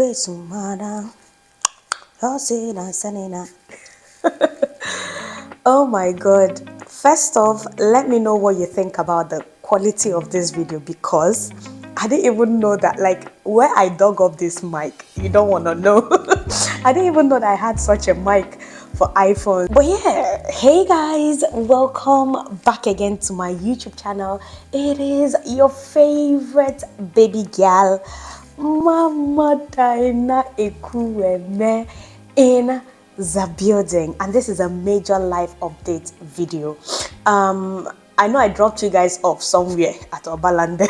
Oh my god. First off, let me know what you think about the quality of this video, because I didn't even know that, like, where I dug up this mic, you don't want to know. I didn't even know that I had such a mic for iPhone. But yeah, hey guys, welcome back again to my YouTube channel. It is your favorite baby girl, Mama Dyna Ekwueme, in the building, and this is a major life update video. I know I dropped you guys off somewhere at Obalande.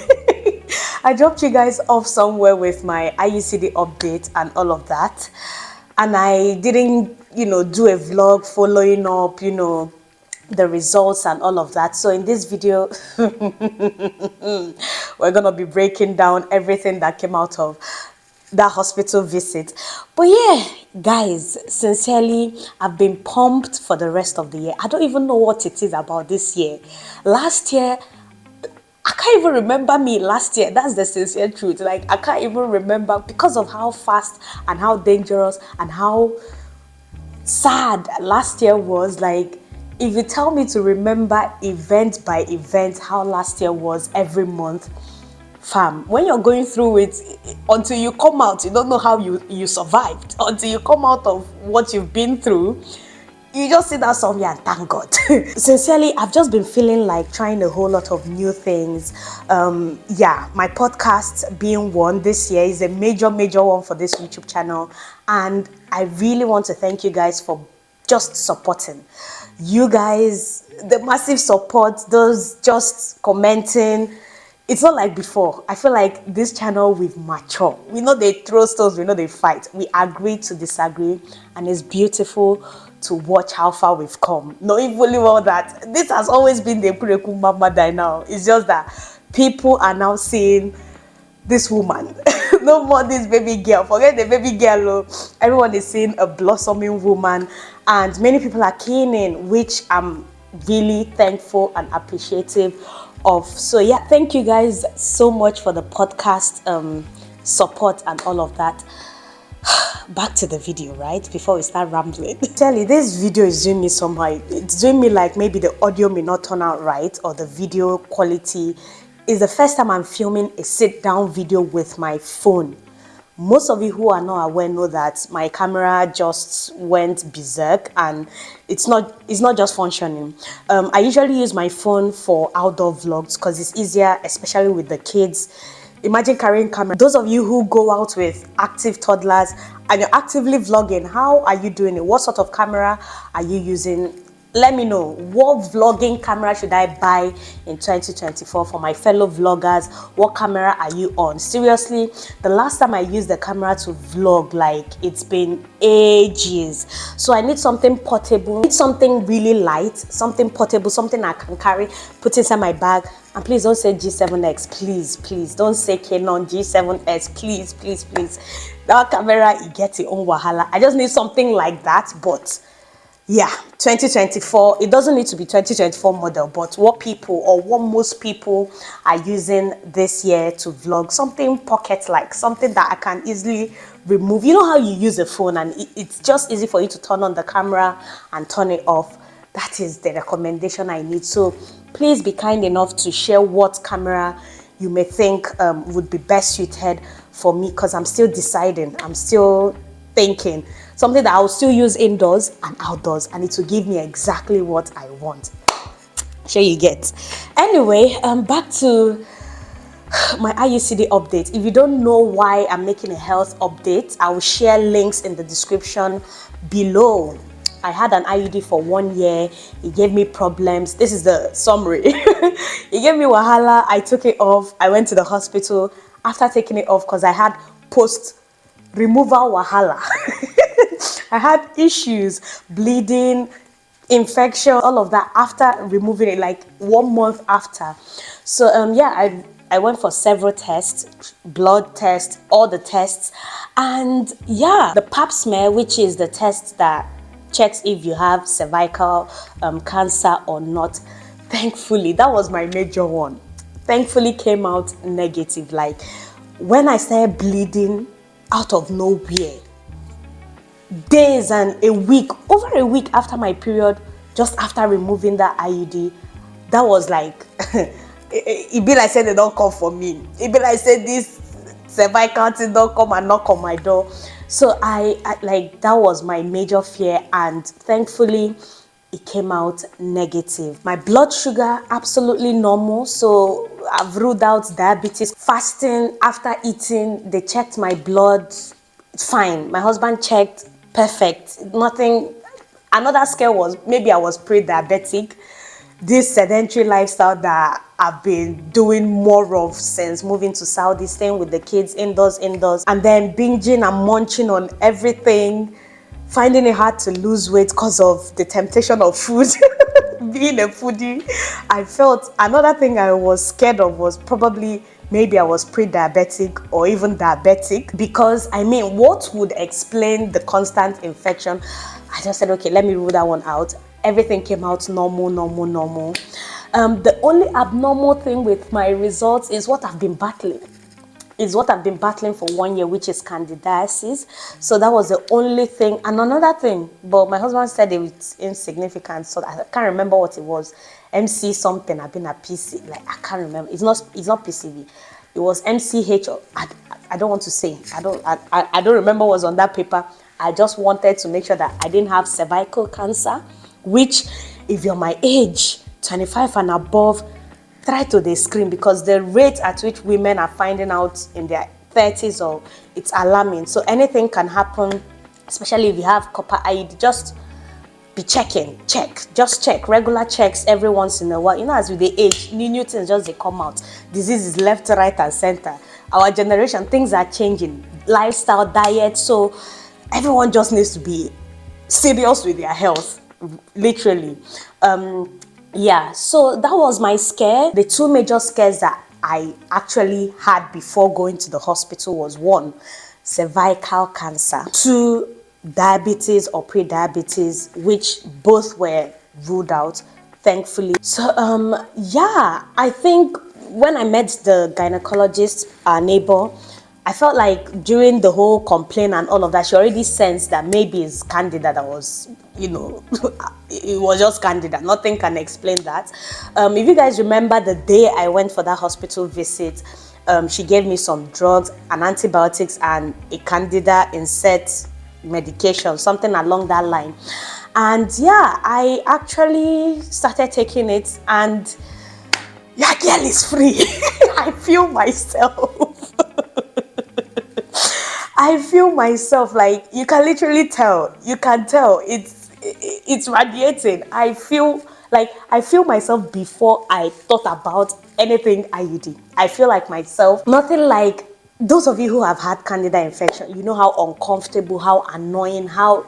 I dropped you guys off somewhere with my IUCD update and all of that, and I didn't, do a vlog following up, the results and all of that. So in this video, we're gonna be breaking down everything that came out of that hospital visit. But yeah, guys, sincerely, I've been pumped for the rest of the year. I don't even know what it is about this year. Last year, I can't even remember me last year. That's the sincere truth. Like, I can't even remember, because of how fast and how dangerous and how sad last year was. Like, if you tell me to remember event by event how last year was every month, fam, when you're going through it, until you come out, you don't know how you survived. Until you come out of what you've been through, you just sit down somewhere and thank God. Sincerely, I've just been feeling like trying a whole lot of new things. Yeah, my podcast being one this year is a major one for this YouTube channel, and I really want to thank you guys for just supporting. You guys, the massive support, those just commenting. It's not like before. I feel like this channel, we've matured. We know they throw stones, we know they fight. We agree to disagree, and it's beautiful to watch how far we've come. Not even all that. This has always been the Ekwueme Mama Dyna. It's just that people are now seeing this woman. No more this baby girl. Forget the baby girl. Everyone is seeing a blossoming woman, and many people are keen in, which I'm really thankful and appreciative of. So yeah, thank you guys so much for the podcast support and all of that. Back to the video, right? Before we start rambling. Tell you, this video is doing me somehow. It's doing me like maybe the audio may not turn out right, or the video quality. Is the first time I'm filming a sit-down video with my phone. Most of you who are not aware know that my camera just went berserk, and it's not just functioning. I usually use my phone for outdoor vlogs because it's easier, especially with the kids. Imagine carrying camera. Those of you who go out with active toddlers and you're actively vlogging, how are you doing it? What sort of camera are you using? Let me know. What vlogging camera should I buy in 2024 for my fellow vloggers? What camera are you on? Seriously, the last time I used the camera to vlog, like, it's been ages. So I need something portable. I need something really light, something portable, something I can carry, put inside my bag. And please don't say G7X, please don't say Canon G7S, please. That camera, you get your own wahala. I just need something like that. But yeah, 2024, it doesn't need to be 2024 model, but what most people are using this year to vlog, something pocket-like, something that I can easily remove. You know how you use a phone and it's just easy for you to turn on the camera and turn it off? That is the recommendation I need. So please be kind enough to share what camera you may think would be best suited for me, because I'm still deciding. I'm still thinking. Something that I'll still use indoors and outdoors, and it will give me exactly what I want. Sure you get. Anyway, back to my IUCD update. If you don't know why I'm making a health update, I will share links in the description below. I had an IUD for 1 year. It gave me problems. This is the summary. It gave me wahala. I took it off. I went to the hospital. After taking it off, because I had post-removal wahala. I had issues, bleeding, infection, all of that after removing it, like 1 month after. So yeah, I went for several tests, blood tests, all the tests, and yeah, the pap smear, which is the test that checks if you have cervical cancer or not. Thankfully, that was my major one. Thankfully came out negative. Like, when I started bleeding, out of nowhere. Days and a week, over a week after my period, just after removing that IUD, that was like, it be like say they don't come for me. It be like say this cervical thing don't come and knock on my door. So I like, that was my major fear, and thankfully it came out negative. My blood sugar absolutely normal, so I've ruled out diabetes. Fasting after eating, they checked my blood, fine. My husband checked, perfect, nothing. Another scare was maybe I was pre-diabetic. This sedentary lifestyle that I've been doing more of since moving to Saudi, staying with the kids indoors, and then binging and munching on everything, finding it hard to lose weight because of the temptation of food. Being a foodie, I felt another thing I was scared of was probably maybe I was pre-diabetic or even diabetic, because I mean, what would explain the constant infection? I just said, okay, let me rule that one out. Everything came out normal. The only abnormal thing with my results is what I've been battling. For 1 year, which is candidiasis. So that was the only thing. And another thing, but my husband said it was insignificant, so I can't remember what it was. MC something, I've been a PC, like I can't remember. It's not PCV. It was MCH. I don't want to say. I don't remember what was on that paper. I just wanted to make sure that I didn't have cervical cancer, which, if you're my age, 25 and above, try to screen, because the rate at which women are finding out in their 30s, or it's alarming. So anything can happen, especially if you have copper IUD. Just be checking, just check, regular checks every once in a while. You know, as with the age, new things just they come out. Diseases left, right, and center. Our generation, things are changing, lifestyle, diet. So everyone just needs to be serious with their health, literally. Yeah, so that was my scare. The two major scares that I actually had before going to the hospital was, 1, cervical cancer, 2, diabetes or pre-diabetes, which both were ruled out, thankfully. So yeah, I think when I met the gynecologist, our neighbor, I felt like during the whole complaint and all of that, she already sensed that maybe it's candida that was, you know, it was just candida. Nothing can explain that. If you guys remember the day I went for that hospital visit, she gave me some drugs and antibiotics and a candida insert medication, something along that line. And yeah, I actually started taking it, and yeah, girl is free. I feel myself. I feel myself, like, you can literally tell. You can tell it's radiating. I feel myself before I thought about anything IUD. I feel like myself. Nothing like those of you who have had candida infection. You know how uncomfortable, how annoying, how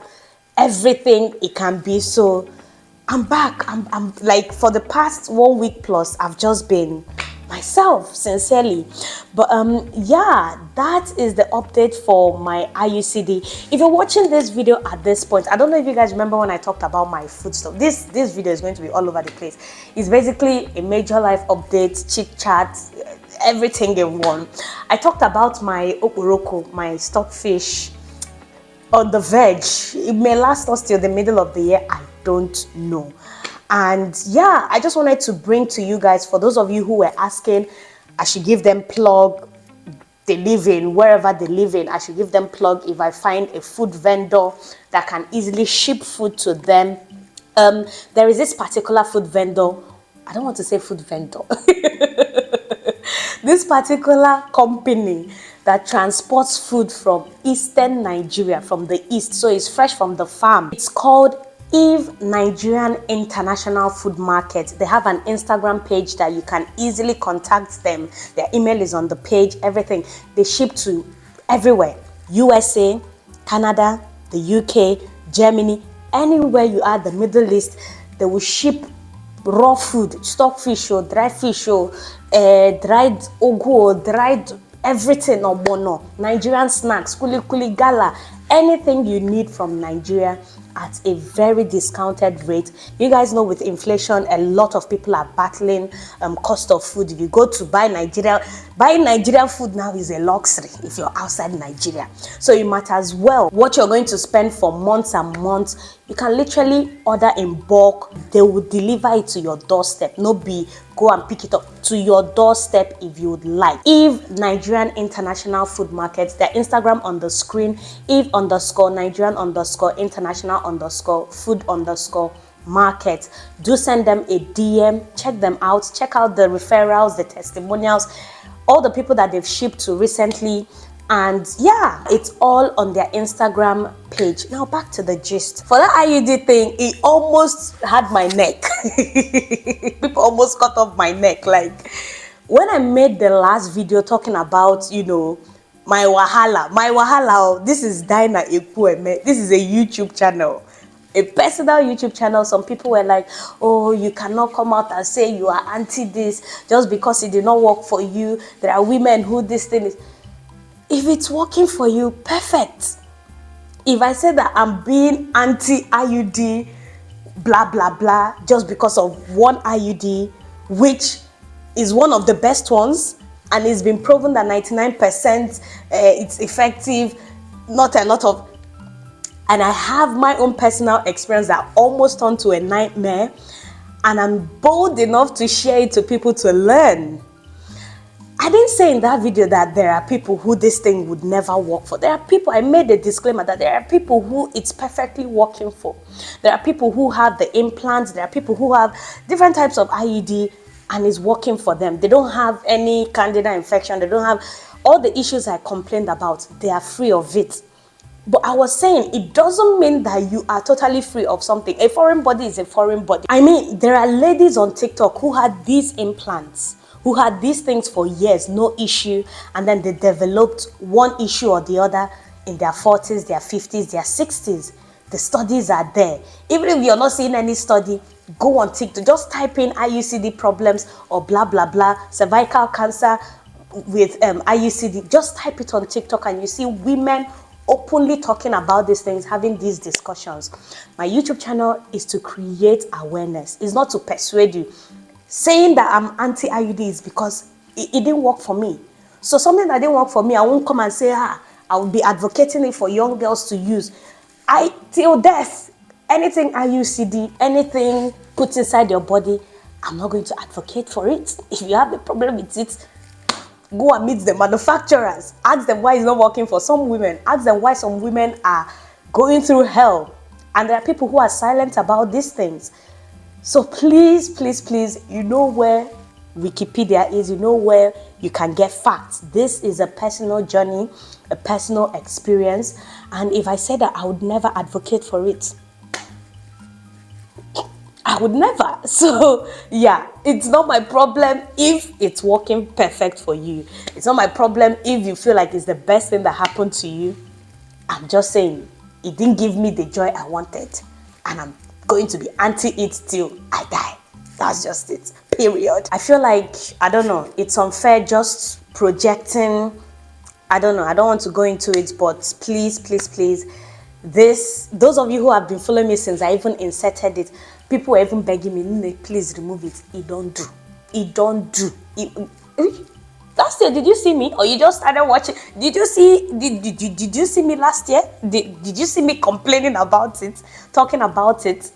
everything it can be. So I'm back. I'm like, for the past 1 week plus, I've just been myself, sincerely. But yeah, that is the update for my IUCD. If you're watching this video at this point, I don't know if you guys remember when I talked about my food stuff. This video is going to be all over the place. It's basically a major life update, chit-chat, everything in one. I talked about my okporoko, my stockfish, on the veg. It may last us till the middle of the year, I don't know. And yeah, I just wanted to bring to you guys, for those of you who were asking, I should give them plug, they live in, wherever they live in, I should give them plug if I find a food vendor that can easily ship food to them. There is this particular food vendor, I don't want to say food vendor, this particular company that transports food from eastern Nigeria, from the east, so it's fresh from the farm. It's called Nigerian International Food Market. They have an Instagram page that you can easily contact them. Their email is on the page, everything. They ship to everywhere. USA, Canada, the UK, Germany, anywhere you are, the Middle East, they will ship raw food, stockfish or dry fish or dried ogu or dried everything or mono, Nigerian snacks, kuli kuli gala, anything you need from Nigeria, at a very discounted rate. You guys know with inflation, a lot of people are battling cost of food. If you go to buying Nigerian food now is a luxury if you're outside Nigeria. So you might as well, what you're going to spend for months and months, you can literally order in bulk. They will deliver it to your doorstep. No be go and pick it up, to your doorstep if you would like. Eve Nigerian International Food Market, their Instagram on the screen, Eve_Nigerian_international_food_market. Do send them a DM, check them out, check out the referrals, the testimonials, all the people that they've shipped to recently. And yeah, it's all on their Instagram page. Now back to the gist. For that IUD thing, it almost had my neck. People almost cut off my neck. Like when I made the last video talking about, my wahala, this is Dyna Ekwueme. This is a YouTube channel. A personal YouTube channel. Some people were like, oh, you cannot come out and say you are anti this just because it did not work for you. There are women who this thing is. If it's working for you, perfect. If I say that I'm being anti-IUD, blah, blah, blah, just because of one IUD, which is one of the best ones, and it's been proven that 99% it's effective, not a lot of... And I have my own personal experience that almost turned to a nightmare, and I'm bold enough to share it to people to learn. I didn't say in that video that there are people who this thing would never work for. There are people, I made a disclaimer that there are people who it's perfectly working for. There are people who have the implants. There are people who have different types of IUD and it's working for them. They don't have any candida infection. They don't have all the issues I complained about. They are free of it. But I was saying, it doesn't mean that you are totally free of something. A foreign body is a foreign body. I mean, there are ladies on TikTok who had these implants, who had these things for years, no issue, and then they developed one issue or the other in their 40s, their 50s, their 60s. The studies are there. Even if you're not seeing any study, go on TikTok, just type in IUCD problems or blah, blah, blah, cervical cancer with IUCD. Just type it on TikTok and you see women openly talking about these things, having these discussions. My YouTube channel is to create awareness. It's not to persuade you. Saying that I'm anti-IUD is because it didn't work for me. So something that didn't work for me, I won't come and say, I will be advocating it for young girls to use. Till death, anything IUCD, anything put inside your body, I'm not going to advocate for it. If you have a problem with it, go and meet the manufacturers. Ask them why it's not working for some women. Ask them why some women are going through hell. And there are people who are silent about these things. So please, please, please, you know where Wikipedia is, you know where you can get facts. This is a personal journey, a personal experience. And if I said that, I would never advocate for it. I would never. So yeah, it's not my problem if it's working perfect for you. It's not my problem if you feel like it's the best thing that happened to you. I'm just saying, it didn't give me the joy I wanted. And I'm going to be anti it till I die. That's just it, period. I feel like, I don't know, it's unfair just projecting. I don't know, I don't want to go into it, but please, please, please, those of you who have been following me since I even inserted it, people were even begging me, please remove it. It don't do. It don't do. Last year, did you see me? Or you just started watching? Did you see me last year? Did you see me complaining about it? Talking about it?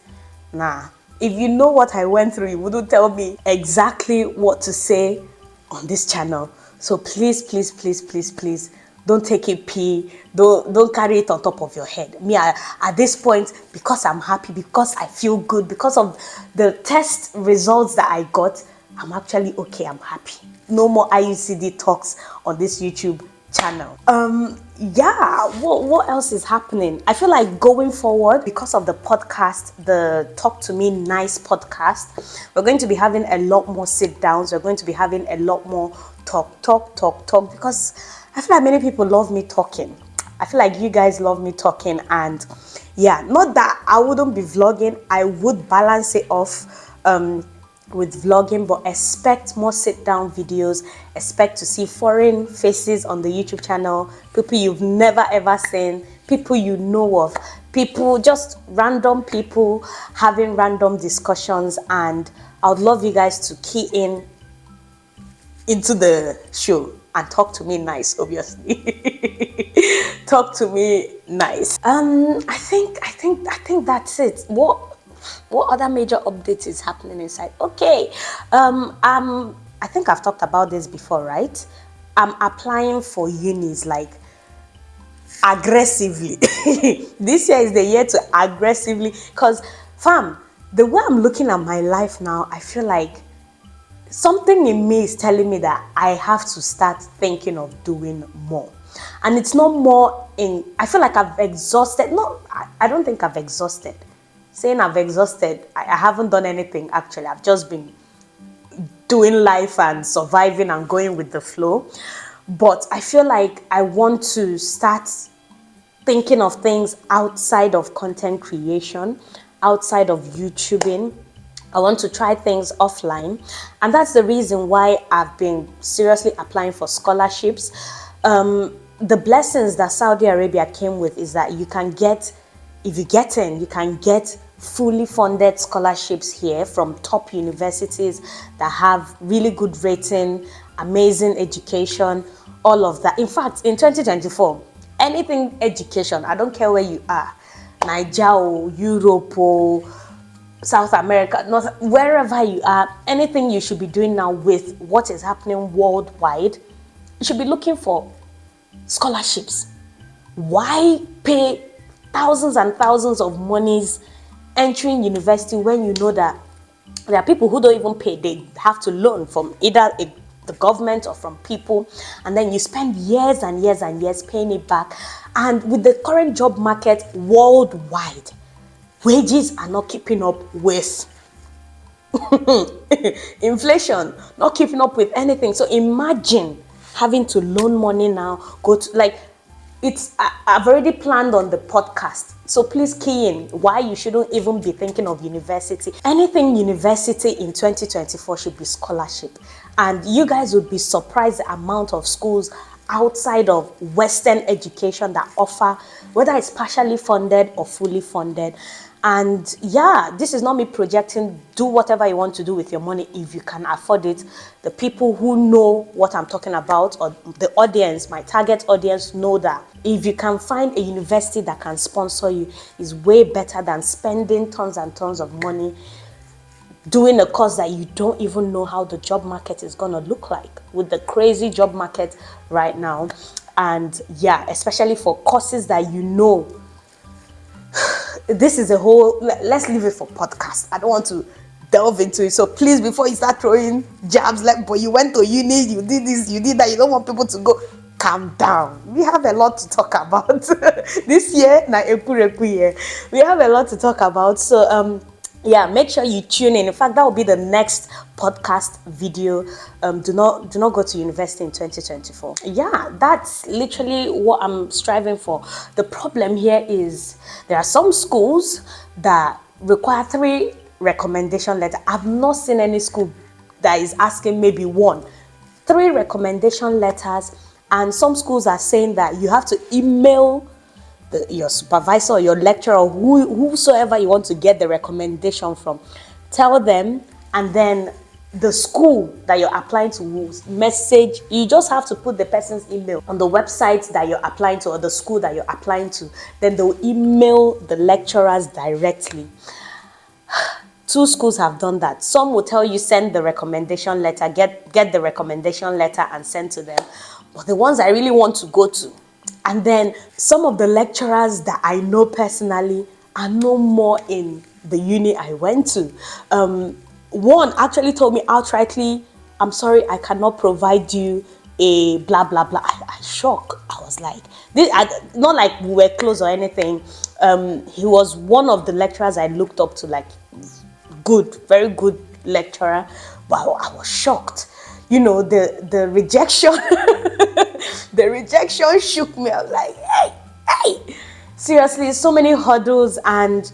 Nah. If you know what I went through, you wouldn't tell me exactly what to say on this channel. So please, please, please, please, please, don't take it don't carry it on top of your head. Me, at this point, because I'm happy, because I feel good, because of the test results that I got, I'm actually okay, I'm happy. No more IUCD talks on this YouTube channel. Yeah, what else is happening? I feel like going forward, because of the podcast, the Talk to Me Nice podcast, we're going to be having a lot more sit downs. We're going to be having a lot more talk, because I feel like many people love me talking. I feel like you guys love me talking, and yeah, not that I wouldn't be vlogging. I would balance it off with vlogging, but expect more sit-down videos. Expect to see foreign faces on the YouTube channel, people you've never ever seen, people you know of, people, just random people having random discussions, and I would love you guys to key in into the show and talk to me nice, obviously. Talk to me nice. I think that's it. What other major updates is happening inside? Okay. I think I've talked about this before, right? I'm applying for unis like aggressively. This year is the year to aggressively, because fam, the way I'm looking at my life now, I feel like something in me is telling me that I have to start thinking of doing more. And it's not more in, I feel like I've exhausted. No, I don't think I've exhausted. Saying I've exhausted, I haven't done anything actually. I've just been doing life and surviving and going with the flow. But I feel like I want to start thinking of things outside of content creation, outside of YouTubing. I want to try things offline. And that's the reason why I've been seriously applying for scholarships. The blessings that Saudi Arabia came with is that you can get, if you get in, you can get fully funded scholarships here from top universities that have really good rating, amazing education, all of that. In fact, in 2024, anything education, I don't care where you are, Nigeria, Europe, South America, North, wherever you are, anything you should be doing now with what is happening worldwide, you should be looking for scholarships. Why pay thousands and thousands of monies entering university when you know that there are people who don't even pay? They have to loan from either the government or from people, and then you spend years and years and years paying it back. And with the current job market worldwide, wages are not keeping up with inflation, not keeping up with anything. So imagine having to loan money now, go to like, I've already planned on the podcast. So please key in why you shouldn't even be thinking of university. Anything university in 2024 should be scholarship. And you guys would be surprised the amount of schools outside of Western education that offer, whether it's partially funded or fully funded. And yeah, this is not me projecting. Do whatever you want to do with your money if you can afford it. The people who know what I'm talking about, or the audience, my target audience, know that if you can find a university that can sponsor you, is way better than spending tons and tons of money doing a course that you don't even know how the job market is going to look like with the crazy job market right now. And yeah, especially for courses that you know, this is a whole, let's leave it for podcast. I don't want to delve into it. So please, before you start throwing jabs like, but you went to uni, you did this, you did that, you don't want people to go, calm down. We have a lot to talk about. This year, na Ekwueme year, we have a lot to talk about. So yeah, make sure you tune in. In fact, that will be the next podcast video. Do not go to university in 2024. Yeah, that's literally what I'm striving for. The problem here is there are some schools that require 3 recommendation letters. I've not seen any school that is asking maybe 1. 3 recommendation letters, and some schools are saying that you have to email your supervisor or your lecturer or whosoever you want to get the recommendation from. Tell them, and then the school that you're applying to will message. You just have to put the person's email on the website that you're applying to or the school that you're applying to. Then they'll email the lecturers directly. 2 schools have done that. Some will tell you send the recommendation letter, get the recommendation letter and send to them. But the ones I really want to go to, and then some of the lecturers that I know personally are no more in the uni I went to. One actually told me outrightly, I'm sorry, I cannot provide you a blah, blah, blah. I shocked. I was like, not like we were close or anything. He was one of the lecturers I looked up to, like good, very good lecturer. But I was shocked. You know, the rejection, the rejection shook me. I was like, hey, seriously, so many hurdles. And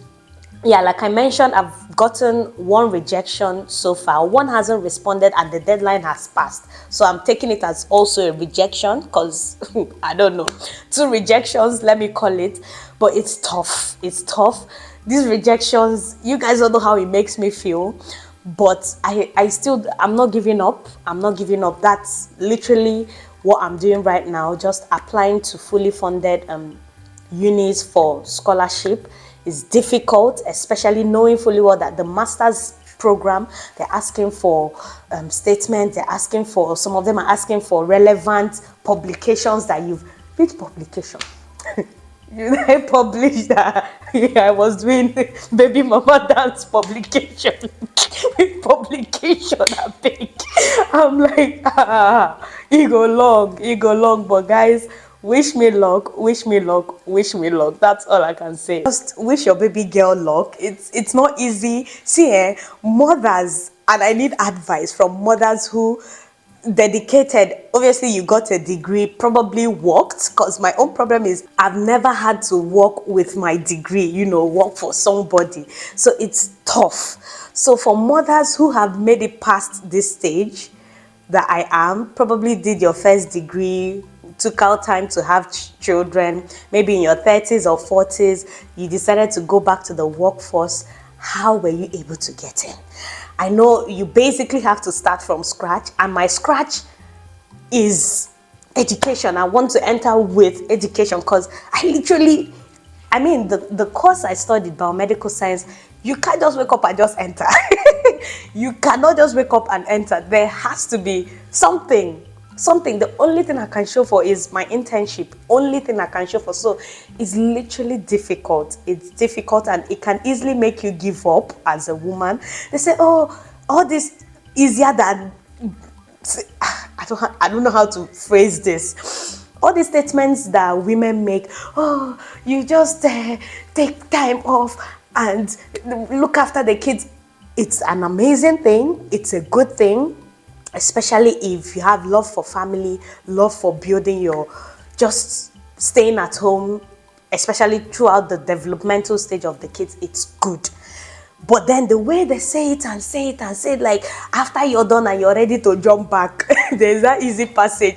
yeah, like I mentioned, I've gotten one rejection so far. One hasn't responded and the deadline has passed. So I'm taking it as also a rejection because I don't know. 2 rejections, let me call it. But it's tough. It's tough. These rejections, you guys don't know how it makes me feel. But I'm not giving up. I'm not giving up. That's literally what I'm doing right now. Just applying to fully funded unis for scholarship. Is difficult, especially knowing fully well that the master's program, they're asking for statements, they're asking for, some of them are asking for relevant publications that you've, which publication? I published that. Yeah, I was doing baby mama dance publication. Publication, I think. I'm like, it go long, but guys, wish me luck, wish me luck, wish me luck. That's all I can say. Just wish your baby girl luck. It's not easy. See, mothers, and I need advice from mothers who dedicated. Obviously you got a degree, probably worked, because my own problem is I've never had to work with my degree, work for somebody, so it's tough. So for mothers who have made it past this stage that I am, probably did your first degree, took out time to have children, maybe in your 30s or 40s, you decided to go back to the workforce. How were you able to get in? I know you basically have to start from scratch, and my scratch is education. I want to enter with education because the course I studied, biomedical science, you can't just wake up and just enter. You cannot just wake up and enter. There has to be something. The only thing I can show for is my internship. Only thing I can show for. So it's literally difficult. It's difficult, and it can easily make you give up as a woman. They say, oh, all this easier than, I don't know how to phrase this. All these statements that women make, oh, you just take time off and look after the kids. It's an amazing thing. It's a good thing. Especially if you have love for family, love for building just staying at home, especially throughout the developmental stage of the kids, it's good. But then the way they say it, like after you're done and you're ready to jump back, there's that easy passage.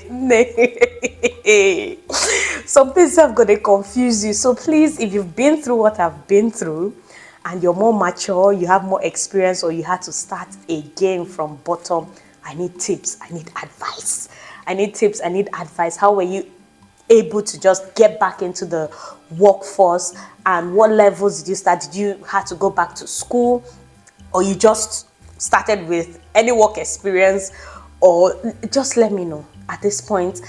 Some things are going to confuse you. So please, if you've been through what I've been through, and you're more mature, you have more experience, or you had to start again from bottom, I need tips. I need advice. How were you able to just get back into the workforce? And what levels did you start? Did you have to go back to school? Or you just started with any work experience? Or just let me know. At this point,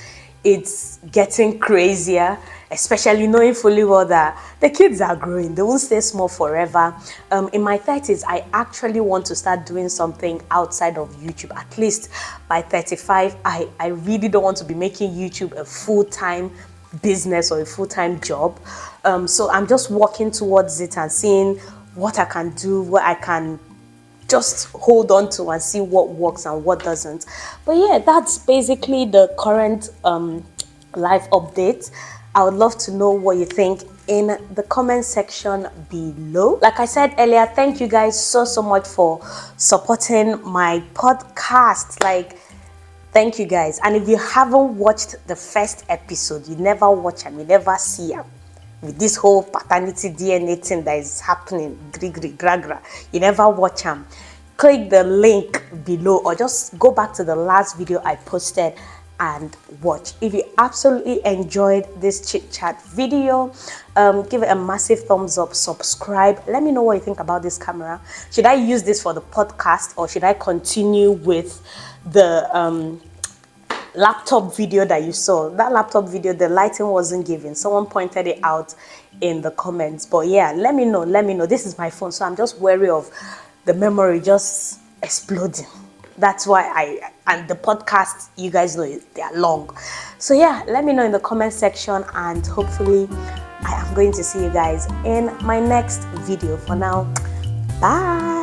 it's getting crazier, especially knowing fully well that the kids are growing. They won't stay small forever. In my 30s, I actually want to start doing something outside of YouTube. At least by 35, I really don't want to be making YouTube a full-time business or a full-time job. So I'm just working towards it and seeing what I can do, what I can just hold on to and see what works and what doesn't. But yeah, that's basically the current life update. I would love to know what you think in the comment section below. Like I said earlier, thank you guys so much for supporting my podcast. Thank you guys. And if you haven't watched the first episode, you never watch them, you never see them. With this whole paternity DNA thing that is happening, you never watch them, click the link below or just go back to the last video I posted and watch. If you absolutely enjoyed this chit chat video, give it a massive thumbs up, subscribe. Let me know what you think about this camera. Should I use this for the podcast or should I continue with the laptop video that you saw? That laptop video, the lighting wasn't giving. Someone pointed it out in the comments. But yeah, let me know. This is my phone, so I'm just wary of the memory just exploding. That's why and the podcast, you guys know they are long. So yeah, let me know in the comment section and hopefully I am going to see you guys in my next video. For now, bye.